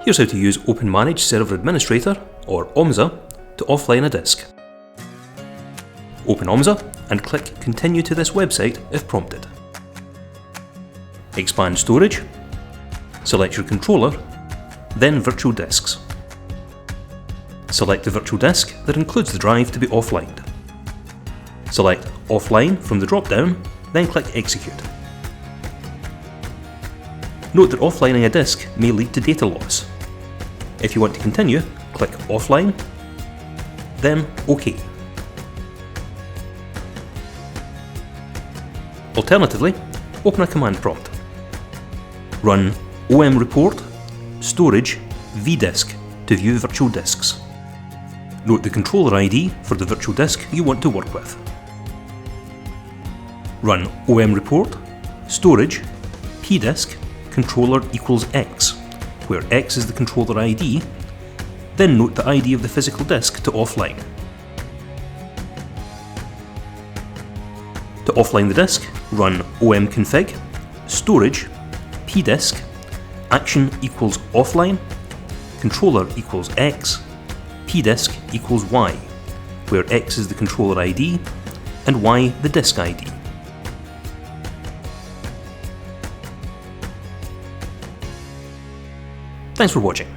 Here's how to use OpenManage Server Administrator, or OMSA, to offline a disk. Open OMSA and click Continue to this website if prompted. Expand Storage, select your controller, then Virtual Disks. Select the virtual disk that includes the drive to be offlined. Select Offline from the drop-down, then click Execute. Note that offlining a disk may lead to data loss. If you want to continue, click Offline, then OK. Alternatively, open a command prompt. Run omreport storage vdisk to view virtual disks. Note the controller ID for the virtual disk you want to work with. Run omreport storage pdisk controller equals X, where X is the controller ID, then note the ID of the physical disk to offline. To offline the disk, run omconfig storage pdisk action equals offline controller equals X pdisk equals Y, where X is the controller ID and Y the disk ID. Thanks for watching.